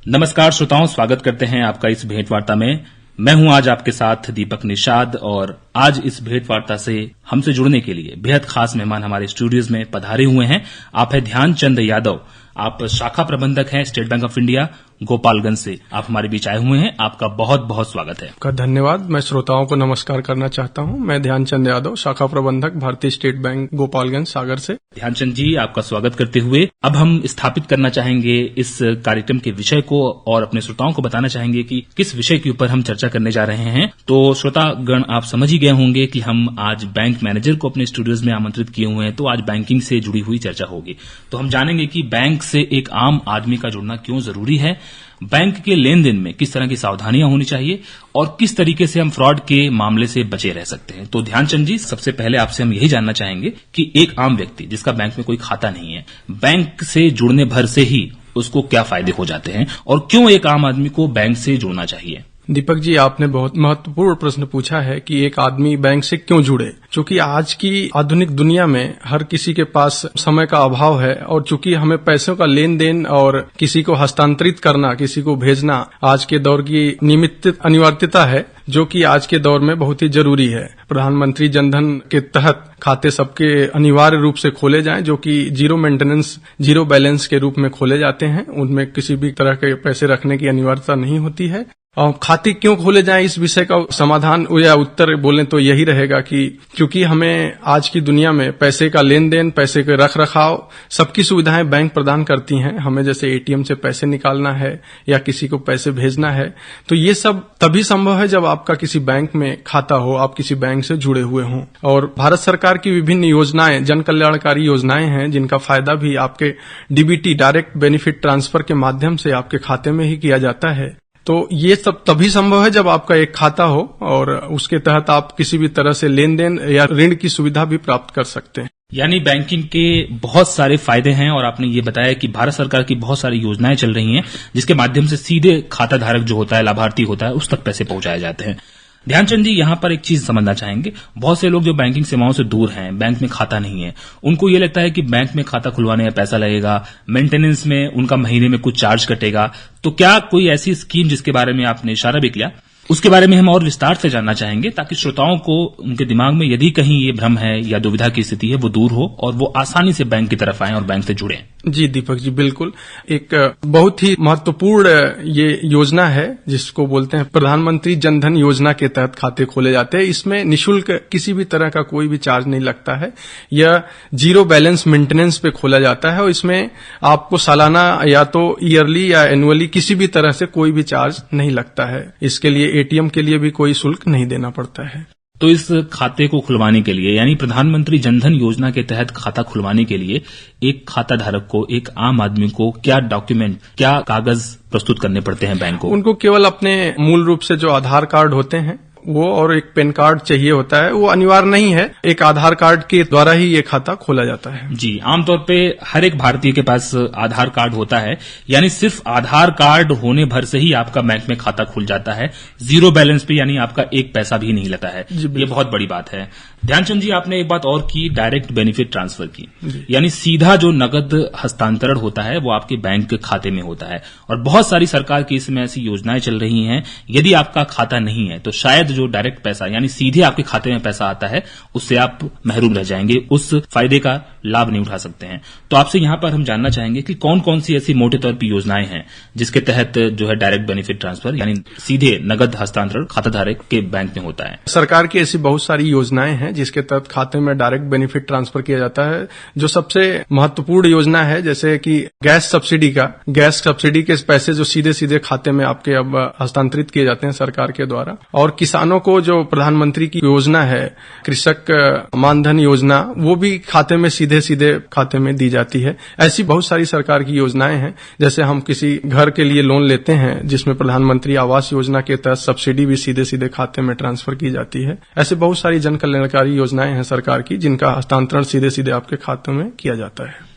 नमस्कार श्रोताओं, स्वागत करते हैं आपका इस भेंट वार्ता में। मैं हूं आज आपके साथ दीपक निषाद और आज इस भेंट वार्ता से हमसे जुड़ने के लिए बेहद खास मेहमान हमारे स्टूडियोज में पधारे हुए हैं। आप है ध्यानचंद यादव, आप शाखा प्रबंधक हैं state bank of India Gopalganj से। आप हमारे बीच आए हुए हैं, आपका बहुत बहुत स्वागत है। आपका धन्यवाद। मैं श्रोताओं को नमस्कार करना चाहता हूं। मैं ध्यानचंद यादव, शाखा प्रबंधक भारतीय स्टेट बैंक गोपालगंज सागर से। ध्यानचंद जी, आपका स्वागत करते हुए अब हम स्थापित करना चाहेंगे इस कार्यक्रम के विषय को और अपने श्रोताओं को बताना चाहेंगे कि किस विषय के ऊपर हम चर्चा करने जा रहे हैं। तो श्रोतागण, आप समझ ही गए होंगे कि हम आज बैंक मैनेजर को अपने स्टूडियोज में आमंत्रित किए हुए हैं, तो आज बैंकिंग से जुड़ी हुई चर्चा होगी। तो हम जानेंगे कि बैंक से एक आम आदमी का जुड़ना क्यों जरूरी है, बैंक के लेन देन में किस तरह की सावधानियां होनी चाहिए और किस तरीके से हम फ्रॉड के मामले से बचे रह सकते हैं। तो ध्यानचंद जी, सबसे पहले आपसे हम यही जानना चाहेंगे कि एक आम व्यक्ति जिसका बैंक में कोई खाता नहीं है, बैंक से जुड़ने भर से ही उसको क्या फायदे हो जाते हैं और क्यों एक आम आदमी को बैंक से जुड़ना चाहिए? दीपक जी, आपने बहुत महत्वपूर्ण प्रश्न पूछा है कि एक आदमी बैंक से क्यों जुड़े। चूंकि आज की आधुनिक दुनिया में हर किसी के पास समय का अभाव है और चूंकि हमें पैसों का लेन देन और किसी को हस्तांतरित करना, किसी को भेजना आज के दौर की नियमित अनिवार्यता है, जो कि आज के दौर में बहुत ही जरूरी है। प्रधानमंत्री जनधन के तहत खाते सबके अनिवार्य रूप से खोले जाएं, जो कि जीरो मेंटेनेंस, जीरो बैलेंस के रूप में खोले जाते हैं। उनमें किसी भी तरह के पैसे रखने की अनिवार्यता नहीं होती है। और खाते क्यों खोले जाएं, इस विषय का समाधान या उत्तर बोलें तो यही रहेगा कि क्योंकि हमें आज की दुनिया में पैसे का लेन देन, पैसे के रख रखाव, सबकी सुविधाएं बैंक प्रदान करती हैं। हमें जैसे एटीएम से पैसे निकालना है या किसी को पैसे भेजना है, तो ये सब तभी संभव है जब आपका किसी बैंक में खाता हो, आप किसी बैंक से जुड़े हुए हों। और भारत सरकार की विभिन्न योजनाएं, जन कल्याणकारी योजनाएं हैं, जिनका फायदा भी आपके डीबीटी, डायरेक्ट बेनिफिट ट्रांसफर के माध्यम से आपके खाते में ही किया जाता है। तो ये सब तभी संभव है जब आपका एक खाता हो और उसके तहत आप किसी भी तरह से लेन देन या ऋण की सुविधा भी प्राप्त कर सकते हैं। यानी बैंकिंग के बहुत सारे फायदे हैं और आपने ये बताया कि भारत सरकार की बहुत सारी योजनाएं चल रही हैं जिसके माध्यम से सीधे खाता धारक जो होता है, लाभार्थी होता है, उस तक पैसे पहुंचाए जाते हैं। ध्यानचंद जी, यहां पर एक चीज समझना चाहेंगे, बहुत से लोग जो बैंकिंग सेवाओं से दूर हैं, बैंक में खाता नहीं है, उनको ये लगता है कि बैंक में खाता खुलवाने में पैसा लगेगा, मेंटेनेंस में उनका महीने में कुछ चार्ज कटेगा। तो क्या कोई ऐसी स्कीम जिसके बारे में आपने इशारा भी किया, उसके बारे में हम और विस्तार से जानना चाहेंगे ताकि श्रोताओं को उनके दिमाग में यदि कहीं ये भ्रम है या दुविधा की स्थिति है वो दूर हो और वो आसानी से बैंक की तरफ आएं और बैंक से जुड़ें। जी दीपक जी, बिल्कुल। एक बहुत ही महत्वपूर्ण ये योजना है जिसको बोलते हैं प्रधानमंत्री जनधन योजना के तहत खाते खोले जाते हैं। इसमें निःशुल्क किसी भी तरह का कोई भी चार्ज नहीं लगता है। यह जीरो बैलेंस मेंटेनेंस पे खोला जाता है और इसमें आपको सालाना या तो ईयरली या एनुअली किसी भी तरह से कोई भी चार्ज नहीं लगता है। इसके लिए एटीएम के लिए भी कोई शुल्क नहीं देना पड़ता है। तो इस खाते को खुलवाने के लिए, यानी प्रधानमंत्री जनधन योजना के तहत खाता खुलवाने के लिए एक खाता धारक को, एक आम आदमी को क्या डॉक्यूमेंट, क्या कागज प्रस्तुत करने पड़ते हैं बैंक को? उनको केवल अपने मूल रूप से जो आधार कार्ड होते हैं वो और एक पैन कार्ड चाहिए होता है। वो अनिवार्य नहीं है, एक आधार कार्ड के द्वारा ही ये खाता खोला जाता है। जी, आमतौर पे हर एक भारतीय के पास आधार कार्ड होता है, यानी सिर्फ आधार कार्ड होने भर से ही आपका बैंक में खाता खुल जाता है, जीरो बैलेंस पे, यानी आपका एक पैसा भी नहीं लगता है। ये बहुत बड़ी बात है। ध्यानचंद जी, आपने एक बात और की, डायरेक्ट बेनिफिट ट्रांसफर की, यानी सीधा जो नगद हस्तांतरण होता है वो आपके बैंक खाते में होता है। और बहुत सारी सरकार की इसमें ऐसी योजनाएं चल रही हैं, यदि आपका खाता नहीं है तो शायद जो डायरेक्ट पैसा, यानी सीधे आपके खाते में पैसा आता है, उससे आप महरूम रह जाएंगे, उस फायदे का लाभ नहीं उठा सकते हैं। तो आपसे यहां पर हम जानना चाहेंगे कि कौन कौन सी ऐसी मोटे तौर पर योजनाएं हैं जिसके तहत जो है डायरेक्ट बेनिफिट ट्रांसफर, यानी सीधे नगद हस्तांतरण खाता धारक के बैंक में होता है। सरकार की ऐसी बहुत सारी योजनाएं हैं जिसके तहत खाते में डायरेक्ट बेनिफिट ट्रांसफर किया जाता है। जो सबसे महत्वपूर्ण योजना है, जैसे कि गैस सब्सिडी के पैसे जो सीधे सीधे खाते में आपके अब हस्तांतरित किए जाते हैं सरकार के द्वारा। और किसानों को जो प्रधानमंत्री की योजना है, कृषक मानधन योजना, वो भी खाते में सीधे सीधे खाते में दी जाती है। ऐसी बहुत सारी सरकार की योजनाएं हैं। जैसे हम किसी घर के लिए लोन लेते हैं जिसमें प्रधानमंत्री आवास योजना के तहत सब्सिडी भी सीधे सीधे खाते में ट्रांसफर की जाती है। ऐसे बहुत सारी जन कल्याणकारी योजनाएं हैं सरकार की जिनका हस्तांतरण सीधे सीधे आपके खाते में किया जाता है।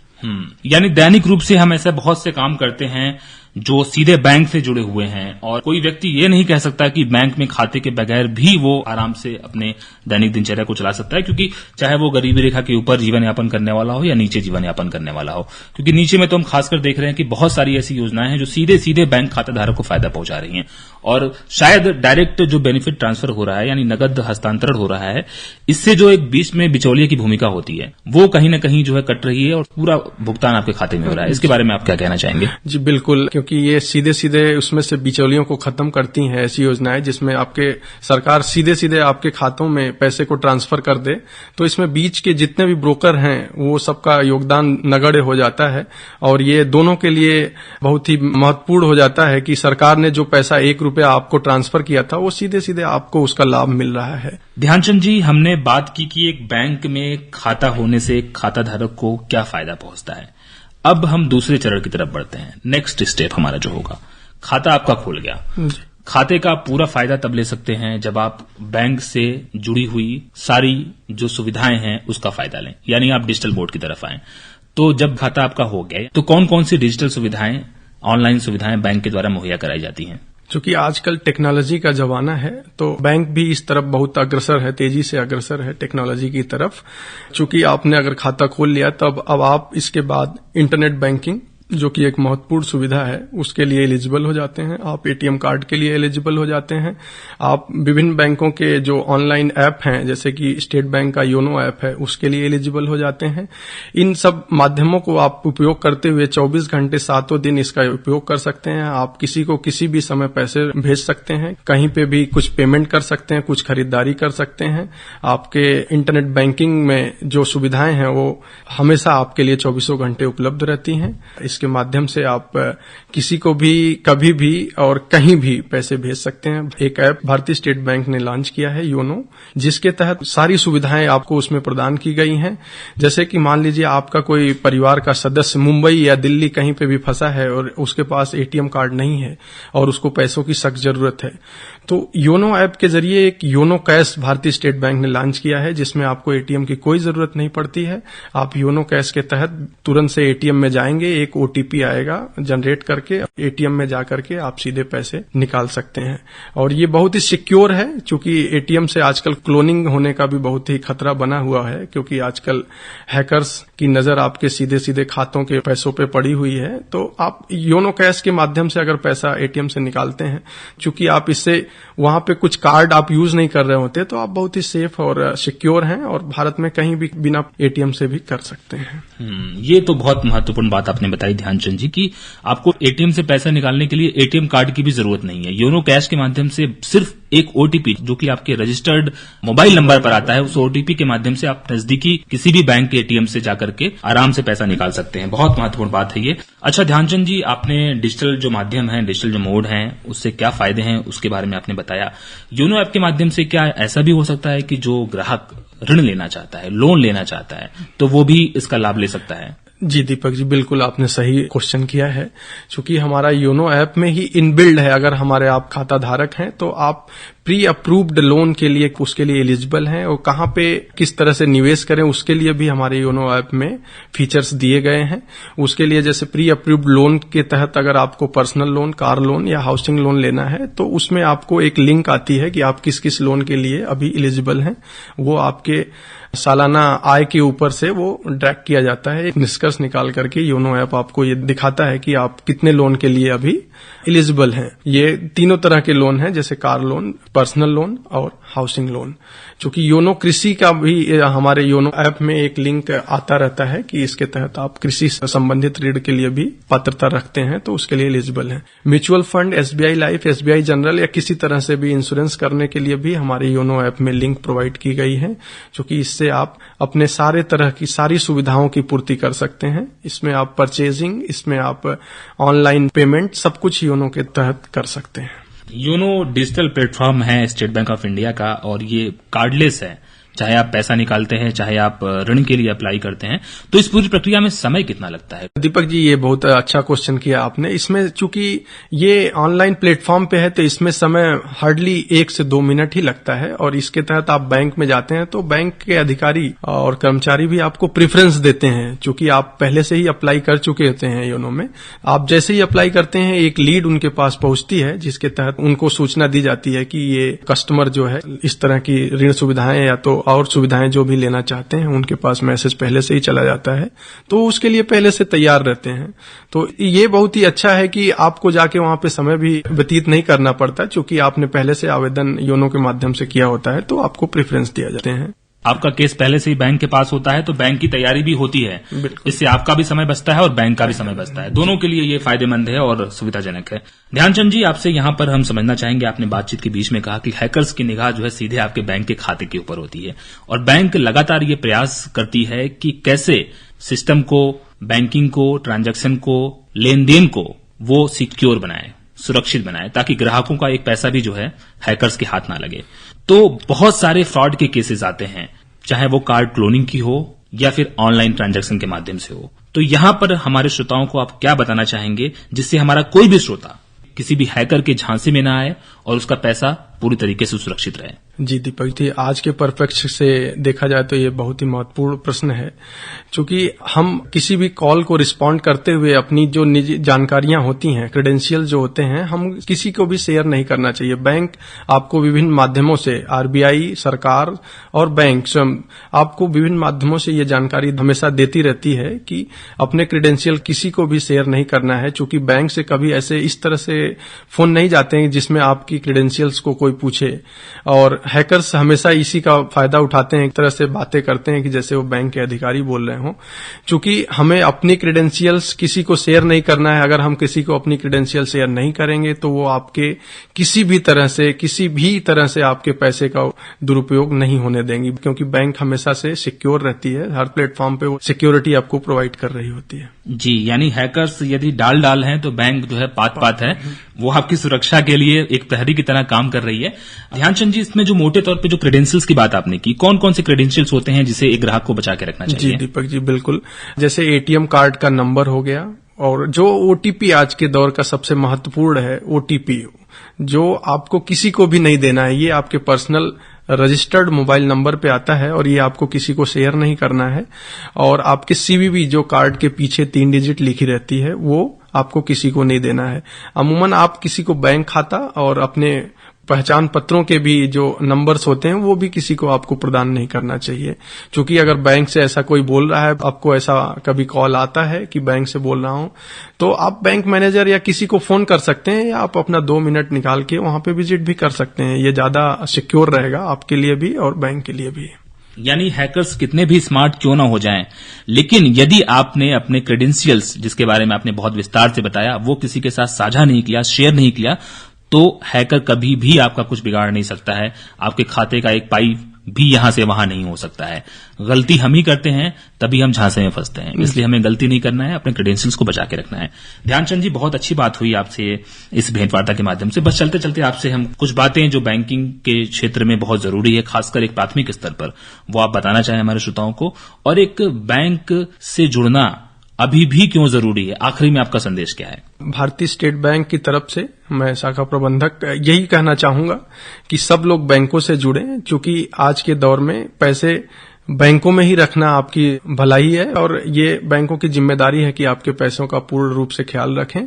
यानी दैनिक रूप से हम ऐसे बहुत से काम करते हैं जो सीधे बैंक से जुड़े हुए हैं, और कोई व्यक्ति ये नहीं कह सकता कि बैंक में खाते के बगैर भी वो आराम से अपने दैनिक दिनचर्या को चला सकता है, क्योंकि चाहे वो गरीबी रेखा के ऊपर जीवन यापन करने वाला हो या नीचे जीवन यापन करने वाला हो, क्योंकि नीचे में तो हम खासकर देख रहे हैं कि बहुत सारी ऐसी योजनाएं हैं जो सीधे सीधे बैंक खाताधारक को फायदा पहुंचा रही हैं, और शायद डायरेक्ट जो बेनिफिट ट्रांसफर हो रहा है यानी नगद हस्तांतरण हो रहा है, इससे जो एक बीच में बिचौलिए की भूमिका होती है वो कहीं न कहीं जो है कट रही है और पूरा भुगतान आपके खाते में हो रहा है। इसके बारे में आप क्या कहना चाहेंगे? जी बिल्कुल, क्योंकि ये सीधे सीधे उसमें से बिचौलियों को खत्म करती हैं ऐसी योजनाएं जिसमें आपके सरकार सीधे सीधे आपके खातों में पैसे को ट्रांसफर कर दे, तो इसमें बीच के जितने भी ब्रोकर हैं वो सबका योगदान नगण्य हो जाता है, और ये दोनों के लिए बहुत ही महत्वपूर्ण हो जाता है कि सरकार ने जो पैसा ₹1 आपको ट्रांसफर किया था वो सीधे सीधे आपको उसका लाभ मिल रहा है। ध्यानचंद जी, हमने बात की कि एक बैंक में खाता होने से खाताधारक को क्या फायदा पहुंचता है। अब हम दूसरे चरण की तरफ बढ़ते हैं। नेक्स्ट स्टेप हमारा जो होगा, खाता आपका खुल गया, खाते का पूरा फायदा तब ले सकते हैं जब आप बैंक से जुड़ी हुई सारी जो सुविधाएं हैं उसका फायदा लें, यानी आप डिजिटल बोर्ड की तरफ आएं। तो जब खाता आपका हो गया तो कौन कौन सी डिजिटल सुविधाएं, ऑनलाइन सुविधाएं बैंक के द्वारा मुहैया कराई जाती हैं? चूंकि आजकल टेक्नोलॉजी का जमाना है तो बैंक भी इस तरफ बहुत अग्रसर है, तेजी से अग्रसर है टेक्नोलॉजी की तरफ। चूंकि आपने अगर खाता खोल लिया तब अब आप इसके बाद इंटरनेट बैंकिंग, जो कि एक महत्वपूर्ण सुविधा है, उसके लिए एलिजिबल हो जाते हैं। आप एटीएम कार्ड के लिए एलिजिबल हो जाते हैं। आप विभिन्न बैंकों के जो ऑनलाइन ऐप हैं, जैसे कि स्टेट बैंक का योनो ऐप है, उसके लिए एलिजिबल हो जाते हैं। इन सब माध्यमों को आप उपयोग करते हुए 24 घंटे 7 दिन इसका उपयोग कर सकते हैं। आप किसी को किसी भी समय पैसे भेज सकते हैं, कहीं पे भी कुछ पेमेंट कर सकते हैं, कुछ खरीदारी कर सकते हैं। आपके इंटरनेट बैंकिंग में जो सुविधाएं हैं वो हमेशा आपके लिए 24 घंटे उपलब्ध रहती हैं। इसके माध्यम से आप किसी को भी कभी भी और कहीं भी पैसे भेज सकते हैं। एक ऐप भारतीय स्टेट बैंक ने लॉन्च किया है, योनो, जिसके तहत सारी सुविधाएं आपको उसमें प्रदान की गई हैं। जैसे कि मान लीजिए आपका कोई परिवार का सदस्य मुंबई या दिल्ली कहीं पे भी फंसा है और उसके पास एटीएम कार्ड नहीं है और उसको पैसों की सख्त जरूरत है, तो योनो ऐप के जरिए एक योनो कैश भारतीय स्टेट बैंक ने लॉन्च किया है, जिसमें आपको एटीएम की कोई जरूरत नहीं पड़ती है। आप योनो कैश के तहत तुरंत से एटीएम में जाएंगे, एक ओटीपी आएगा जनरेट करके, एटीएम में जाकर के आप सीधे पैसे निकाल सकते हैं। और ये बहुत ही सिक्योर है, क्योंकि एटीएम से आजकल क्लोनिंग होने का भी बहुत ही खतरा बना हुआ है, क्योंकि आजकल हैकर्स की नजर आपके सीधे सीधे खातों के पैसों पे पड़ी हुई है। तो आप योनो कैश के माध्यम से अगर पैसा एटीएम से निकालते हैं, चूंकि आप इससे वहां पे कुछ कार्ड आप यूज नहीं कर रहे होते, तो आप बहुत ही सेफ और सिक्योर हैं और भारत में कहीं भी बिना एटीएम से भी कर सकते हैं। ये तो बहुत महत्वपूर्ण बात आपने बताई ध्यानचंद जी, कि आपको एटीएम से पैसा निकालने के लिए एटीएम कार्ड की भी जरूरत नहीं है। योनो कैश के माध्यम से सिर्फ एक ओटीपी, जो कि आपके रजिस्टर्ड मोबाइल नंबर पर आता है, उस ओटीपी के माध्यम से आप नजदीकी किसी भी बैंक के एटीएम से जाकर के आराम से पैसा निकाल सकते हैं। बहुत महत्वपूर्ण बात है ये। अच्छा ध्यानचंद जी, आपने डिजिटल जो माध्यम है, डिजिटल जो मोड है, उससे क्या फायदे हैं उसके बारे में आपने बताया। योनो ऐप के माध्यम से क्या ऐसा भी हो सकता है कि जो ग्राहक ऋण लेना चाहता है, लोन लेना चाहता है, तो वो भी इसका लाभ ले सकता है? जी दीपक जी, बिल्कुल आपने सही क्वेश्चन किया है। चूंकि हमारा योनो ऐप में ही इनबिल्ड है, अगर हमारे आप खाता धारक हैं तो आप प्री अप्रूव्ड लोन के लिए उसके लिए एलिजिबल हैं, और कहां पे किस तरह से निवेश करें उसके लिए भी हमारे योनो ऐप में फीचर्स दिए गए हैं। उसके लिए जैसे प्री अप्रूव्ड लोन के तहत अगर आपको पर्सनल लोन, कार लोन या हाउसिंग लोन लेना है, तो उसमें आपको एक लिंक आती है कि आप किस किस लोन के लिए अभी एलिजिबल हैं। वो आपके सालाना आय के ऊपर से वो ट्रैक किया जाता है। एक निष्कर्ष निकाल करके योनो ऐप आपको ये दिखाता है कि आप कितने लोन के लिए अभी एलिजिबल हैं। ये तीनों तरह के लोन हैं, जैसे कार लोन, पर्सनल लोन और हाउसिंग लोन। चूंकि योनो कृषि का भी हमारे योनो ऐप में एक लिंक आता रहता है कि इसके तहत आप कृषि संबंधित ऋण के लिए भी पात्रता रखते हैं, तो उसके लिए एलिजिबल हैं। Mutual fund, SBI life, SBI general या किसी तरह से भी इंश्योरेंस करने के लिए भी हमारे योनो ऐप में लिंक प्रोवाइड की गई है, क्योंकि इससे आप अपने सारे तरह की सारी सुविधाओं की पूर्ति कर सकते हैं। इसमें आप परचेजिंग, इसमें आप ऑनलाइन पेमेंट, सब कुछ योनो के तहत कर सकते हैं। योनो डिजिटल प्लेटफॉर्म है स्टेट बैंक ऑफ इंडिया का, और ये कार्डलेस है, चाहे आप पैसा निकालते हैं, चाहे आप ऋण के लिए अप्लाई करते हैं, तो इस पूरी प्रक्रिया में समय कितना लगता है? दीपक जी, ये बहुत अच्छा क्वेश्चन किया आपने। इसमें चूंकि ये ऑनलाइन प्लेटफॉर्म पे है तो इसमें समय हार्डली 1 से 2 मिनट ही लगता है, और इसके तहत आप बैंक में जाते हैं तो बैंक के अधिकारी और कर्मचारी भी आपको प्रेफरेंस देते हैं। चूंकि आप पहले से ही अप्लाई कर चुके होते हैं योनो में, आप जैसे ही अप्लाई करते हैं एक लीड उनके पास पहुंचती है, जिसके तहत उनको सूचना दी जाती है कि ये कस्टमर जो है इस तरह की ऋण सुविधाएं या तो और सुविधाएं जो भी लेना चाहते हैं, उनके पास मैसेज पहले से ही चला जाता है, तो उसके लिए पहले से तैयार रहते हैं। तो ये बहुत ही अच्छा है कि आपको जाके वहां पे समय भी व्यतीत नहीं करना पड़ता, क्योंकि आपने पहले से आवेदन योनो के माध्यम से किया होता है, तो आपको प्रेफरेंस दिया जाते हैं। आपका केस पहले से ही बैंक के पास होता है तो बैंक की तैयारी भी होती है, इससे आपका भी समय बचता है और बैंक का भी समय बचता है। दोनों के लिए ये फायदेमंद है और सुविधाजनक है। ध्यानचंद जी, आपसे यहां पर हम समझना चाहेंगे, आपने बातचीत के बीच में कहा कि हैकर्स की निगाह जो है सीधे आपके बैंक के खाते के ऊपर होती है, और बैंक लगातार ये प्रयास करती है कि कैसे सिस्टम को, बैंकिंग को, ट्रांजैक्शन को, लेन देन को वो सिक्योर बनाए, सुरक्षित बनाए, ताकि ग्राहकों का एक पैसा भी जो है हैकर्स के हाथ ना लगे। तो बहुत सारे फ्रॉड के केसेस आते हैं, चाहे वो कार्ड क्लोनिंग की हो या फिर ऑनलाइन ट्रांजैक्शन के माध्यम से हो। तो यहां पर हमारे श्रोताओं को आप क्या बताना चाहेंगे जिससे हमारा कोई भी श्रोता किसी भी हैकर के झांसे में ना आए और उसका पैसा पूरी तरीके से सुरक्षित रहे? जी दीपक जी, आज के परिप्रेक्ष्य से देखा जाए तो ये बहुत ही महत्वपूर्ण प्रश्न है, क्योंकि हम किसी भी कॉल को रिस्पॉन्ड करते हुए अपनी जो निजी जानकारियां होती हैं, क्रेडेंशियल जो होते हैं, हम किसी को भी शेयर नहीं करना चाहिए। बैंक आपको विभिन्न माध्यमों से, आरबीआई, सरकार और बैंक स्वयं आपको विभिन्न माध्यमों से ये जानकारी हमेशा देती रहती है कि अपने क्रेडेंशियल किसी को भी शेयर नहीं करना है, क्योंकि बैंक से कभी ऐसे इस तरह से फोन नहीं जाते हैं जिसमें आपकी क्रेडेंशियल्स को कोई पूछे, और हैकर्स हमेशा इसी का फायदा उठाते हैं, एक तरह से बातें करते हैं कि जैसे वो बैंक के अधिकारी बोल रहे हों। चूंकि हमें अपनी क्रेडेंशियल्स किसी को शेयर नहीं करना है, अगर हम किसी को अपनी क्रेडेंशियल शेयर नहीं करेंगे तो वो आपके किसी भी तरह से आपके पैसे का दुरुपयोग नहीं होने देंगी, क्योंकि बैंक हमेशा से सिक्योर रहती है, हर प्लेटफॉर्म पे वो सिक्योरिटी आपको प्रोवाइड कर रही होती है। जी, यानी हैकर्स यदि डाल हैं तो बैंक जो है पात है, वो आपकी सुरक्षा के लिए एक प्रहरी की तरह काम कर रही है। ध्यानचंद जी, इसमें जो मोटे तौर पे जो क्रेडेंशियल्स की बात आपने की, कौन कौन से क्रेडेंशियल्स होते हैं जिसे एक ग्राहक को बचा के रखना चाहिए? जी दीपक जी, बिल्कुल। जैसे एटीएम कार्ड का नंबर हो गया, और जो ओटीपी आज के दौर का सबसे महत्वपूर्ण है, ओटीपी जो आपको किसी को भी नहीं देना है, ये आपके पर्सनल रजिस्टर्ड मोबाइल नंबर पे आता है और ये आपको किसी को शेयर नहीं करना है। और आपके सीवीवी जो कार्ड के पीछे 3 डिजिट लिखी रहती है, वो आपको किसी को नहीं देना है। अमूमन आप किसी को बैंक खाता और अपने पहचान पत्रों के भी जो नंबर्स होते हैं वो भी किसी को आपको प्रदान नहीं करना चाहिए, क्योंकि अगर बैंक से ऐसा कोई बोल रहा है, आपको ऐसा कभी कॉल आता है कि बैंक से बोल रहा हूं, तो आप बैंक मैनेजर या किसी को फोन कर सकते हैं, या आप अपना 2 मिनट निकाल के वहां पे विजिट भी कर सकते हैं। ये ज्यादा सिक्योर रहेगा आपके लिए भी और बैंक के लिए भी। यानी हैकर्स कितने भी स्मार्ट क्यों ना हो जाएं, लेकिन यदि आपने अपने क्रेडेंशियल्स, जिसके बारे में आपने बहुत विस्तार से बताया, वो किसी के साथ साझा नहीं किया, शेयर नहीं किया, तो हैकर कभी भी आपका कुछ बिगाड़ नहीं सकता है। आपके खाते का एक पाई भी यहां से वहां नहीं हो सकता है। गलती हम ही करते हैं, तभी हम झांसे में फंसते हैं। इसलिए हमें गलती नहीं करना है, अपने क्रेडेंशियल्स को बचा के रखना है। ध्यानचंद जी, बहुत अच्छी बात हुई आपसे इस भेंटवार्ता के माध्यम से। बस चलते चलते आपसे हम कुछ बातें जो बैंकिंग के क्षेत्र में बहुत जरूरी है, खासकर एक प्राथमिक स्तर पर, वो आप बताना चाहें हमारे श्रोताओं को, और एक बैंक से जुड़ना अभी भी क्यों जरूरी है? आखिरी में आपका संदेश क्या है? भारतीय स्टेट बैंक की तरफ से मैं शाखा प्रबंधक यही कहना चाहूंगा कि सब लोग बैंकों से जुड़ें, क्योंकि आज के दौर में पैसे बैंकों में ही रखना आपकी भलाई है, और ये बैंकों की जिम्मेदारी है कि आपके पैसों का पूर्ण रूप से ख्याल रखें।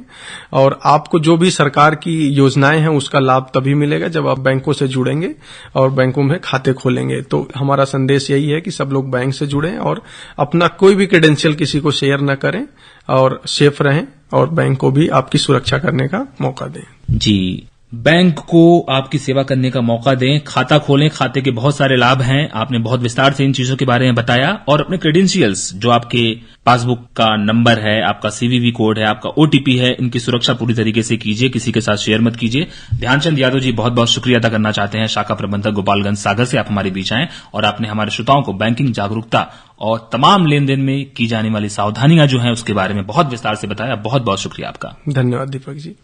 और आपको जो भी सरकार की योजनाएं हैं उसका लाभ तभी मिलेगा जब आप बैंकों से जुड़ेंगे और बैंकों में खाते खोलेंगे। तो हमारा संदेश यही है कि सब लोग बैंक से जुड़ें और अपना कोई भी क्रेडेंशियल किसी को शेयर न करें, और सेफ रहें, और बैंक को भी आपकी सुरक्षा करने का मौका दें। जी, बैंक को आपकी सेवा करने का मौका दें, खाता खोलें, खाते के बहुत सारे लाभ हैं। आपने बहुत विस्तार से इन चीजों के बारे में बताया, और अपने क्रेडेंशियल्स, जो आपके पासबुक का नंबर है, आपका सीवीवी कोड है, आपका ओटीपी है, इनकी सुरक्षा पूरी तरीके से कीजिए, किसी के साथ शेयर मत कीजिए। ध्यानचंद यादव जी, बहुत बहुत शुक्रिया अदा करना चाहते हैं। शाखा प्रबंधक गोपालगंज सागर से आप हमारे बीच आए और आपने हमारे श्रोताओं को बैंकिंग जागरूकता और तमाम लेन देन में की जाने वाली सावधानियां जो हैं उसके बारे में बहुत विस्तार से बताया। बहुत बहुत शुक्रिया आपका। धन्यवाद दीपक जी।